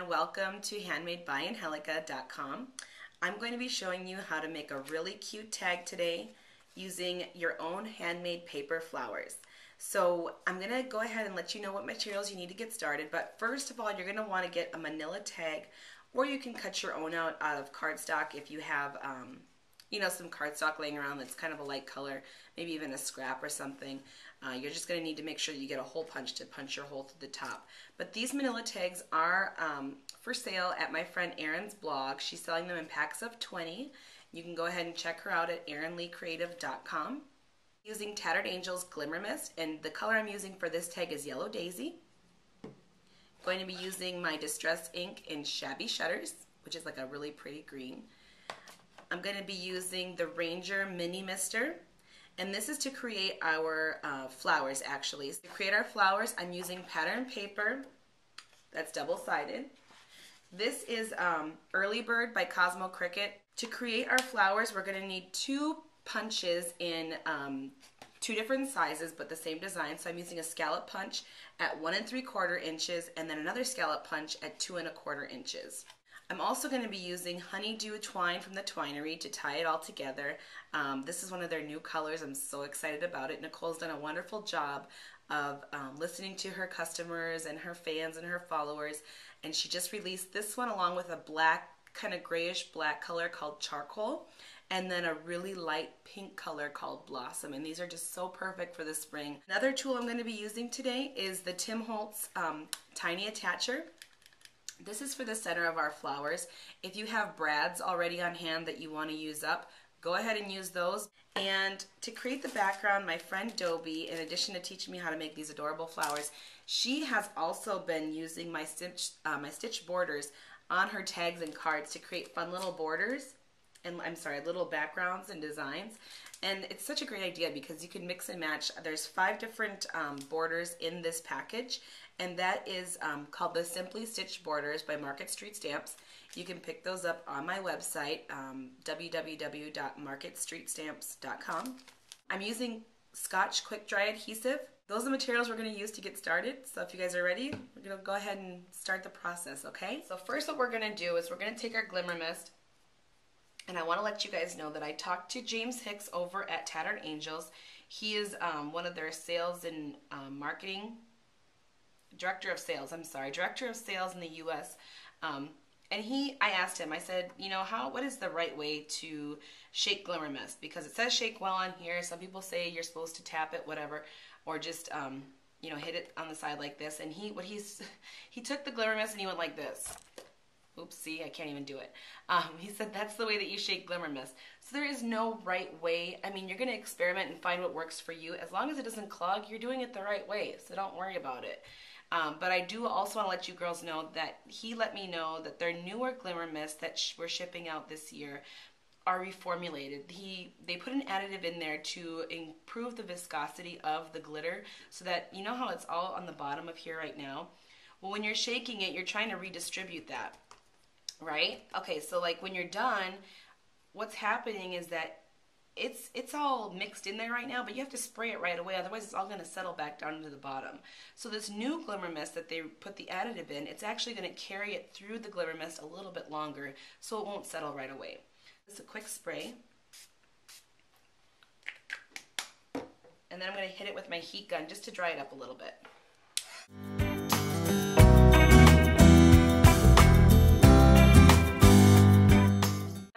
welcome to handmadebyangelica.com. I'm going to be showing you how to make a really cute tag today using your own handmade paper flowers. So I'm going to go ahead and let you know what materials you need to get started, but first of all you're going to want to get a manila tag, or you can cut your own out of cardstock if you have some cardstock laying around that's kind of a light color, maybe even a scrap or something. You're just going to need to make sure that you get a hole punch to punch your hole through the top. But these manila tags are for sale at my friend Erin's blog. She's selling them in packs of 20. You can go ahead and check her out at erinleecreative.com. Using Tattered Angel's Glimmer Mist, and the color I'm using for this tag is Yellow Daisy. Going to be using my Distress ink in Shabby Shutters, which is like a really pretty green. I'm going to be using the Ranger Mini Mister, and this is to create our flowers actually. So to create our flowers, I'm using pattern paper that's double-sided. This is Early Bird by Cosmo Cricket. To create our flowers, we're going to need 2 punches in 2 different sizes but the same design. So I'm using a scallop punch at 1 3/4 inches and then another scallop punch at 2 1/4 inches. I'm also going to be using honeydew twine from the Twinery to tie it all together. This is one of their new colors. I'm so excited about it. Nicole's done a wonderful job of listening to her customers and her fans and her followers, and she just released this one along with a black, kind of grayish black color called Charcoal, and then a really light pink color called Blossom, and these are just so perfect for the spring. Another tool I'm going to be using today is the Tim Holtz Tiny Attacher. This is for the center of our flowers. If you have brads already on hand that you want to use up, go ahead and use those. And to create the background, my friend Dobie, in addition to teaching me how to make these adorable flowers, she has also been using my stitch borders on her tags and cards to create fun little borders, and little backgrounds and designs. And it's such a great idea because you can mix and match. There's 5 different borders in this package, and that is called the Simply Stitched Borders by Market Street Stamps. You can pick those up on my website, www.marketstreetstamps.com. I'm using Scotch Quick Dry Adhesive. Those are the materials we're going to use to get started. So if you guys are ready, we're going to go ahead and start the process, okay? So first what we're going to do is we're going to take our Glimmer Mist, and I want to let you guys know that I talked to James Hicks over at Tattered Angels. He is one of their sales and marketing director of sales in the U.S. And I asked him, I said, what is the right way to shake Glimmer Mist? Because it says shake well on here. Some people say you're supposed to tap it, whatever, or just hit it on the side like this. And he took the Glimmer Mist and he went like this. Oops, see, I can't even do it. He said that's the way that you shake Glimmer Mist. So there is no right way. I mean, you're going to experiment and find what works for you. As long as it doesn't clog, you're doing it the right way, so don't worry about it. But I do also want to let you girls know that he let me know that their newer Glimmer Mist that we're shipping out this year are reformulated. They put an additive in there to improve the viscosity of the glitter so that, you know how it's all on the bottom of here right now? Well, when you're shaking it, you're trying to redistribute that. Right? Okay, so like when you're done, what's happening is that it's all mixed in there right now, but you have to spray it right away, otherwise it's all going to settle back down into the bottom. So this new Glimmer Mist that they put the additive in, it's actually going to carry it through the Glimmer Mist a little bit longer, so it won't settle right away. Just a quick spray. And then I'm going to hit it with my heat gun just to dry it up a little bit.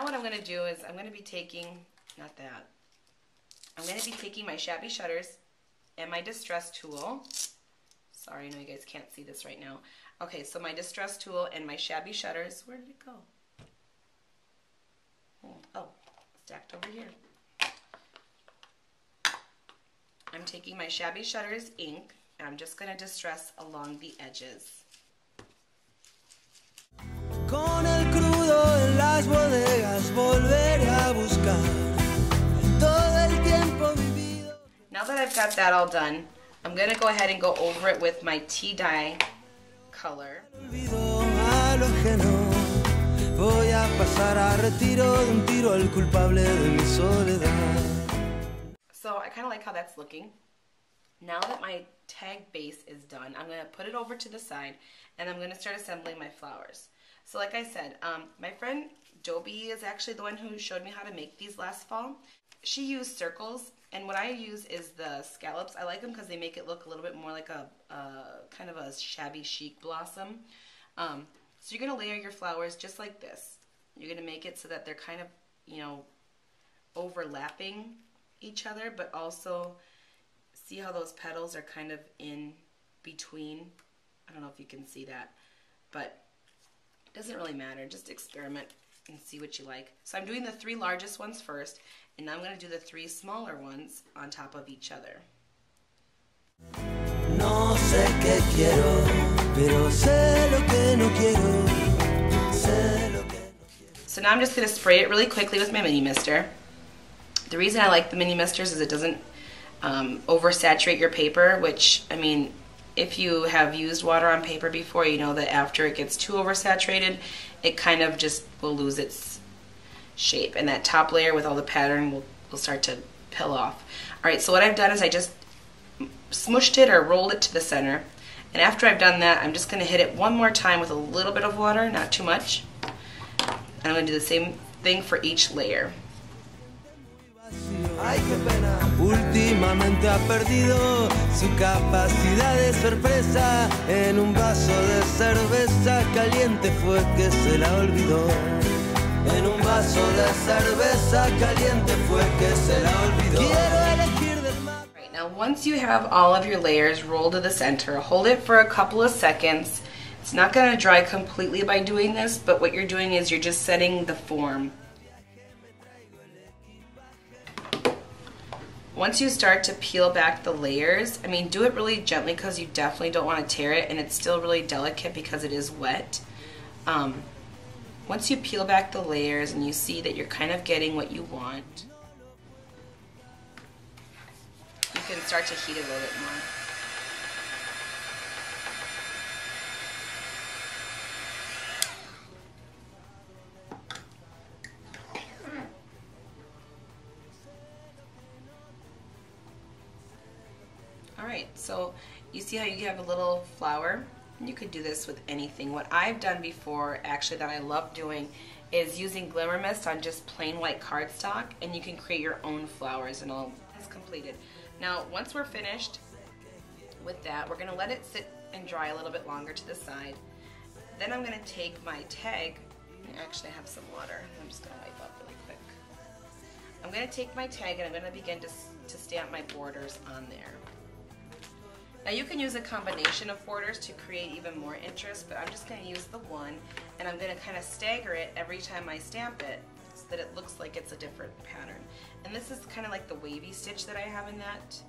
What I'm going to do is I'm going to be taking, I'm going to be taking my Shabby Shutters and my Distress tool. Sorry, I know you guys can't see this right now. Okay, so my Distress tool and my Shabby Shutters, where did it go? Oh, stacked over here. I'm taking my Shabby Shutters ink and I'm just going to distress along the edges. Con el crudo en las bodegas volveré a buscar todo el tiempo vivido. Now that I've got that all done, I'm going to go ahead and go over it with my tea dye color. Voy a pasar a retiro de un tiro al culpable de mi soledad. So I kind of like how that's looking. Now that my tag base is done, I'm going to put it over to the side and I'm going to start assembling my flowers. So like I said, my friend Joby is actually the one who showed me how to make these last fall. She used circles, and what I use is the scallops. I like them because they make it look a little bit more like a kind of a shabby chic blossom. So you're going to layer your flowers just like this. You're going to make it so that they're kind of, you know, overlapping each other, but also see how those petals are kind of in between. I don't know if you can see that, but it doesn't really matter. Just experiment and see what you like. So I'm doing the 3 largest ones first, and now I'm going to do the 3 smaller ones on top of each other. No sé qué quiero, pero sé lo que no quiero. Sé lo que no quiero. So now I'm just going to spray it really quickly with my mini mister. The reason I like the mini misters is it doesn't oversaturate your paper, which, I mean, if you have used water on paper before, you know that after it gets too oversaturated, it kind of just will lose its shape, and that top layer with all the pattern will start to peel off. Alright, so what I've done is I just smushed it or rolled it to the center, and after I've done that, I'm just going to hit it one more time with a little bit of water, not too much, and I'm going to do the same thing for each layer. Ay, qué pena. Últimamente ha perdido su capacidad de sorpresa. En un vaso de cerveza caliente fue que se la olvidó. En un vaso de cerveza caliente fue que se la olvidó. Quiero elegir del mar. Right, now once you have all of your layers rolled to the center, hold it for a couple of seconds. It's not going to dry completely by doing this, but what you're doing is you're just setting the form. Once you start to peel back the layers, I mean, do it really gently because you definitely don't want to tear it, and it's still really delicate because it is wet. Once you peel back the layers and you see that you're kind of getting what you want, you can start to heat it a little bit more. Alright, so you see how you have a little flower? You could do this with anything. What I've done before, actually, that I love doing, is using Glimmer Mist on just plain white cardstock, and you can create your own flowers, and all is completed. Now, once we're finished with that, we're going to let it sit and dry a little bit longer to the side. Then I'm going to take my tag, and actually I have some water. I'm just going to wipe up really quick. I'm going to take my tag and I'm going to begin to stamp my borders on there. Now you can use a combination of borders to create even more interest, but I'm just going to use the one, and I'm going to kind of stagger it every time I stamp it so that it looks like it's a different pattern. And this is kind of like the wavy stitch that I have in that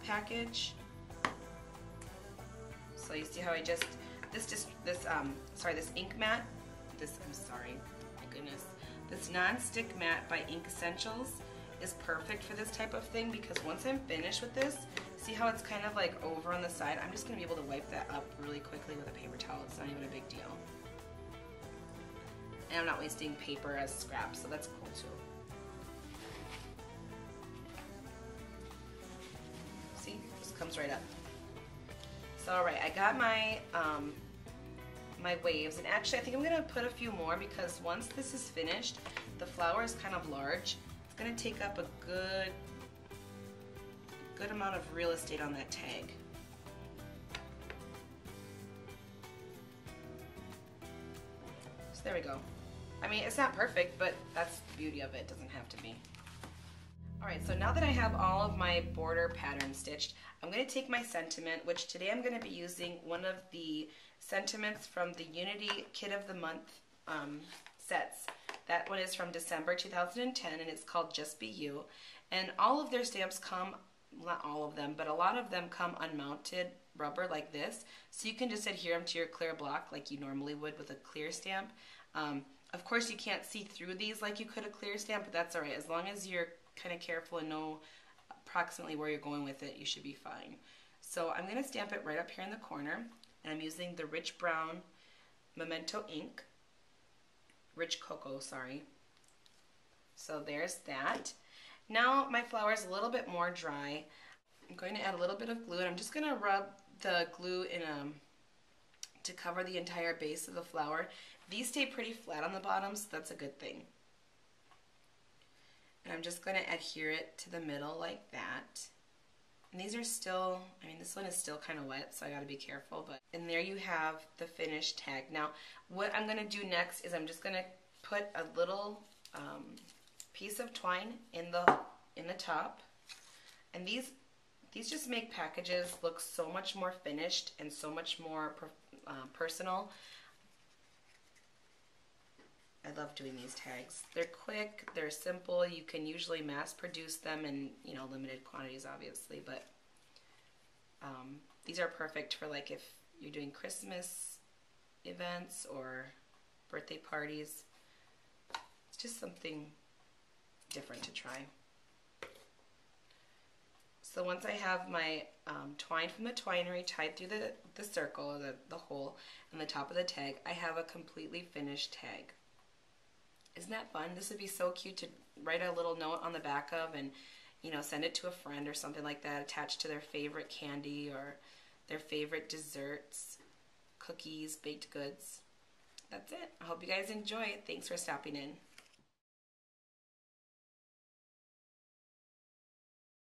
package. So you see how I just, this ink mat, my goodness, this non-stick mat by Ink Essentials is perfect for this type of thing, because once I'm finished with this, see how it's kind of like over on the side? I'm just going to be able to wipe that up really quickly with a paper towel. It's not even a big deal. And I'm not wasting paper as scrap, so that's cool too. See, just comes right up. So alright, I got my my waves, and actually I think I'm going to put a few more, because once this is finished, the flower is kind of large. It's going to take up a good amount of real estate on that tag. So there we go. I mean, it's not perfect, but that's the beauty of it. It doesn't have to be. Alright, so now that I have all of my border patterns stitched, I'm going to take my sentiment, which today I'm going to be using one of the sentiments from the Unity Kit of the Month sets. That one is from December 2010, and it's called Just Be You. And all of their stamps come, not all of them, but a lot of them come unmounted rubber like this, so you can just adhere them to your clear block like you normally would with a clear stamp. Of course, you can't see through these like you could a clear stamp, but that's alright. As long as you're kind of careful and know approximately where you're going with it, you should be fine. So I'm going to stamp it right up here in the corner, and I'm using the Rich Brown Memento ink. Rich Cocoa, sorry. So there's that. Now my flower is a little bit more dry. I'm going to add a little bit of glue, and I'm just going to rub the glue in to cover the entire base of the flower. These stay pretty flat on the bottom, so that's a good thing. And I'm just going to adhere it to the middle like that. And these are still, I mean, this one is still kind of wet, so I got to be careful. And there you have the finished tag. Now, what I'm going to do next is I'm just going to put a little piece of twine in the top. And these just make packages look so much more finished and so much more personal. I love doing these tags. They're quick, they're simple. You can usually mass produce them in, you know, limited quantities, obviously, but these are perfect for like if you're doing Christmas events or birthday parties. It's just something different to try. So once I have my twine from the Twinery tied through the circle, or the hole, in the top of the tag, I have a completely finished tag. Isn't that fun? This would be so cute to write a little note on the back of and, you know, send it to a friend or something like that, attached to their favorite candy or their favorite desserts, cookies, baked goods. That's it. I hope you guys enjoy it. Thanks for stopping in.